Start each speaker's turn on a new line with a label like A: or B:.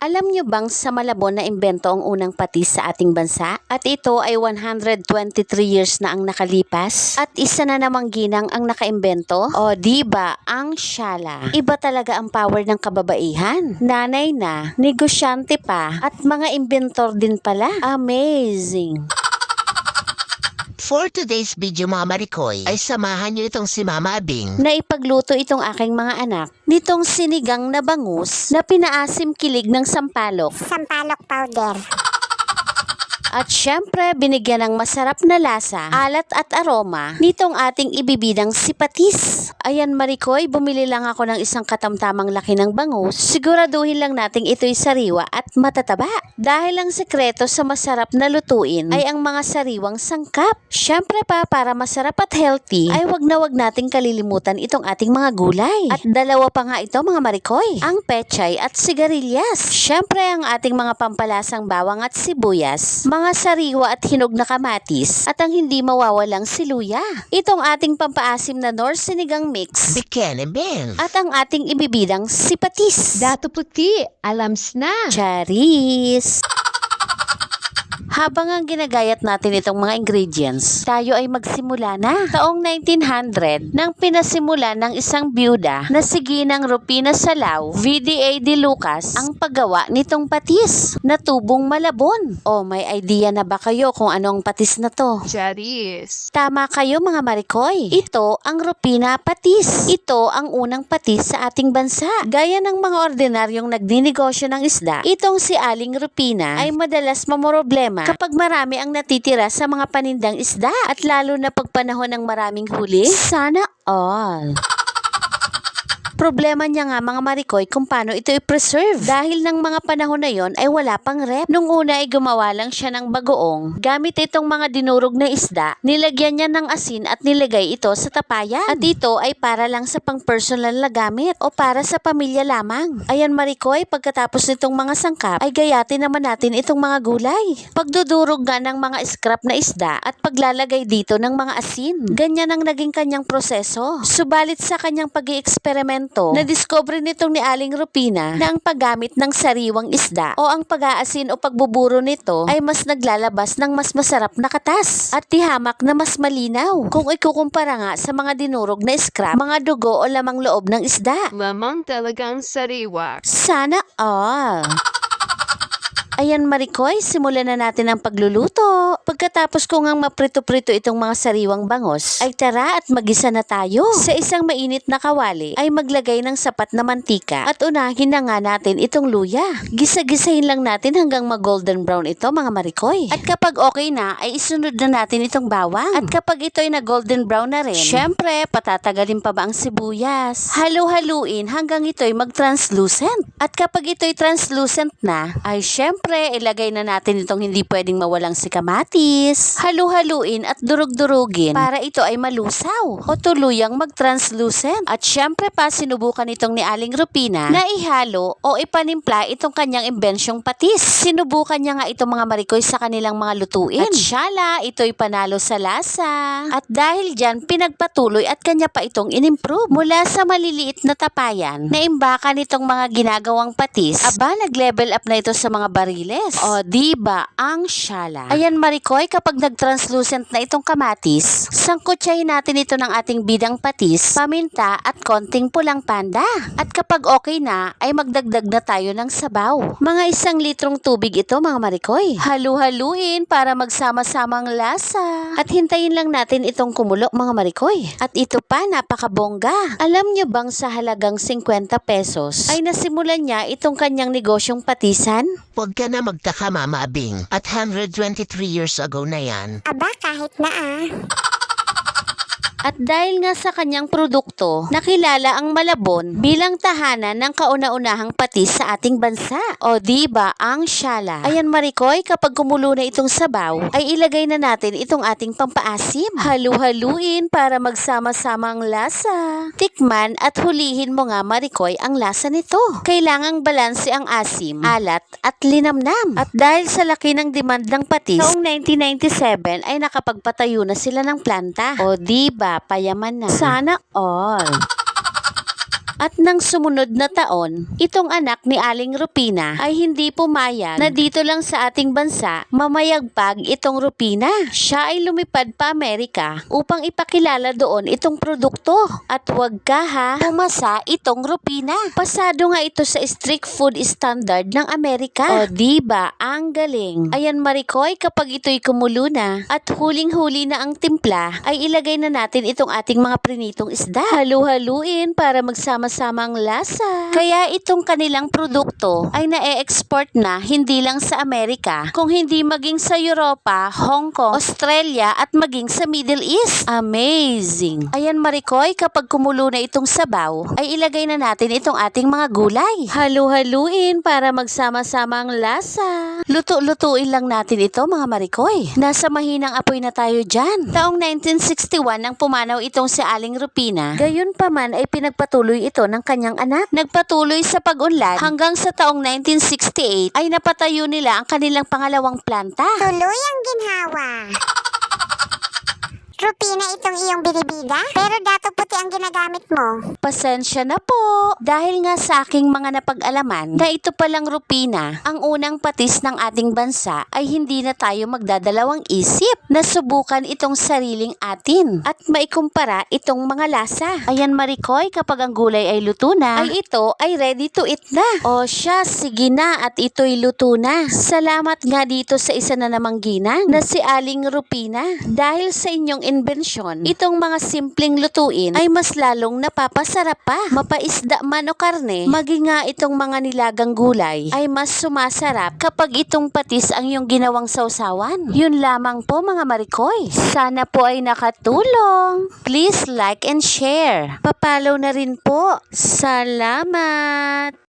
A: Alam nyo bang sa Malabon na imbento ang unang patis sa ating bansa? At ito ay 123 years na ang nakalipas? At isa na namang ginang ang nakaimbento? O diba, ang Shala. Iba talaga ang power ng kababaihan. Nanay na, negosyante pa, at mga inventor din pala. Amazing!
B: For today's video mga Marikoy, ay samahan niyo itong si Mama Abing.
A: Na ipagluto itong aking mga anak nitong sinigang na bangus na pinaasim kilig ng sampalok.
C: Sampalok powder.
A: At syempre, binigyan ng masarap na lasa, alat at aroma nitong ating ibibidang si patis. Ayan Marikoy, bumili lang ako ng isang katamtamang laki ng bangus. Siguraduhin lang nating ito'y sariwa at matataba. Dahil ang sekreto sa masarap na lutuin ay ang mga sariwang sangkap. Syempre pa, para masarap at healthy, ay wag nating kalilimutan itong ating mga gulay. At dalawa pa nga ito mga Marikoy, ang pechay at sigarilyas. Syempre ang ating mga pampalasang bawang at sibuyas, mga sariwa at hinog na kamatis, at ang hindi mawawalang siluya. Itong ating pampaasim na Nor sinigang mix,
B: Bikini Beans.
A: at ang ating ibibidang si patis.
D: Dato puti, alams na.
A: Charis! Habang ang ginagayat natin itong mga ingredients, tayo ay magsimula na. Taong 1900, nang pinasimula ng isang byuda na si Ginang Rupina Salao, VDA de Lucas, ang paggawa nitong patis na tubong Malabon. O may idea na ba kayo kung anong patis na to?
D: Charis.
A: Tama kayo mga Marikoy. Ito ang Rupina patis. Ito ang unang patis sa ating bansa. Gaya ng mga ordinaryong nagninegosyo ng isda, itong si Aling Rupina ay madalas mamoroblema kapag marami ang natitira sa mga panindang isda, at lalo na pag panahon ng maraming huli. Sana all. Problema niya nga mga Marikoy kung paano ito i-preserve. Dahil ng mga panahon na yon ay wala pang rep. Nung una ay gumawa lang siya ng bagoong. Gamit itong mga dinurog na isda, nilagyan niya ng asin at nilagay ito sa tapayan. At ito ay para lang sa pang-personal na gamit o para sa pamilya lamang. Ayan Marikoy, pagkatapos nitong mga sangkap, ay gayatin naman natin itong mga gulay. Pagdudurog nga ng mga scrap na isda at paglalagay dito ng mga asin. Ganyan ang naging kanyang proseso. Subalit sa kanyang pag-i-eksperimento, na-discover nitong ni Aling Rupina na ang paggamit ng sariwang isda o ang pag-aasin o pagbuburo nito ay mas naglalabas ng mas masarap na katas at tihamak na mas malinaw kung ikukumpara nga sa mga dinurog na scrap, mga dugo o lamang loob ng isda.
D: Lamang talagang sariwa.
A: Sana all! Ayan Marikoy, simulan na natin ang pagluluto. Pagkatapos ko ngang maprito-prito itong mga sariwang bangos, ay tara at magisa na tayo. Sa isang mainit na kawali ay maglagay ng sapat na mantika at unahin na nga natin itong luya. Gisa-gisahin lang natin hanggang mag-golden brown ito mga Marikoy. At kapag okay na, ay isunod na natin itong bawang. At kapag ito ay na-golden brown na rin, syempre, patatagalin pa ba ang sibuyas? Halu-haluin hanggang ito ay mag-translucent. At kapag ito ay translucent na, ay syempre, ilagay na natin itong hindi pwedeng mawalang si kamatis. Halu-haluin at durug-durugin para ito ay malusaw o tuluyang mag-translucent. At syempre pa, sinubukan itong ni Aling Rupina na ihalo o ipanimpla itong kanyang imbensyong patis. Sinubukan niya nga itong mga Marikoy sa kanilang mga lutuin. At syala, ito'y panalo sa lasa. At dahil dyan, pinagpatuloy at kanya pa itong inimprove. Mula sa maliliit na tapayan, naimbakan itong mga ginagawang patis. Aba, nag-level up na ito sa mga bariles. O diba, ang Shala. Ayan Marikoy, kapag nag-translucent na itong kamatis, sangkutsahin natin ito ng ating bidang patis, paminta at konting pulang panda. At kapag okay na, ay magdagdag na tayo ng sabaw. Mga 1 litrong tubig ito mga Marikoy. Halu-haluin para magsama-samang lasa. At hintayin lang natin itong kumulo mga Marikoy. At ito pa, napakabongga. Alam nyo bang sa halagang 50 pesos ay nasimulan niya itong kanyang negosyong patisan?
B: Huwag ka na magtaka Mama Abing. At 123 years ago na yan.
C: Aba, kahit na
A: At dahil nga sa kanyang produkto, nakilala ang Malabon bilang tahanan ng kauna-unahang patis sa ating bansa. O diba, ang Shala. Ayan Marikoy, kapag kumulo na itong sabaw, ay ilagay na natin itong ating pampaasim. Halu-haluin para magsama-samang lasa. Tikman at hulihin mo nga Marikoy ang lasa nito. Kailangang balanse ang asim, alat at linamnam. At dahil sa laki ng demand ng patis, noong 1997 ay nakapagpatayo na sila ng planta. O diba, payaman na. Sana all. At nang sumunod na taon, itong anak ni Aling Rupina ay hindi pumayag na dito lang sa ating bansa mamayagpag itong Rupina. Siya ay lumipad pa Amerika upang ipakilala doon itong produkto. At wag ka ha, pumasa itong Rupina. Pasado nga ito sa strict food standard ng Amerika. O diba, ang galing. Ayan Maricoy, kapag ito'y kumulo na at huling-huli na ang timpla, ay ilagay na natin itong ating mga prinitong isda. Halu-haluin para magsama-sama ang lasa. Kaya itong kanilang produkto ay na-e-export na hindi lang sa Amerika, kung hindi maging sa Europa, Hong Kong, Australia at maging sa Middle East. Amazing! Ayan Maricoy, kapag kumulo na itong sabaw, ay ilagay na natin itong ating mga gulay. Halu-haluin para magsama-sama ang lasa. Luto-lutuin lang natin ito mga Maricoy. Nasa mahinang apoy na tayo dyan. Taong 1961 nang pumanaw itong si Aling Rupina. Gayon pa man ay pinagpatuloy ito ng kanyang anak. Nagpatuloy sa pag-unlad hanggang sa taong 1968 ay napatayo nila ang kanilang pangalawang planta.
C: Tuloy ang ginhawa. Rupina itong iyong binibida, pero dato puti ang ginagamit mo.
A: Pasensya na po. Dahil nga sa aking mga napag-alaman na ito palang Rupina, ang unang patis ng ating bansa, ay hindi na tayo magdadalawang isip na subukan itong sariling atin at maikumpara itong mga lasa. Ayan Maricoy, kapag ang gulay ay luto na, ay ito ay ready to eat na. O siya, sige na at ito'y luto na. Salamat nga dito sa isa na namang ginang na si Aling Rupina. Dahil sa inyong imbensyon, itong mga simpleng lutuin ay mas lalong napapasarap pa. Mapaisda man o karne, maging nga itong mga nilagang gulay ay mas sumasarap kapag itong patis ang iyong ginawang sausawan. Yun lamang po mga Maricoy. Sana po ay nakatulong. Please like and share. Papalaw na rin po. Salamat!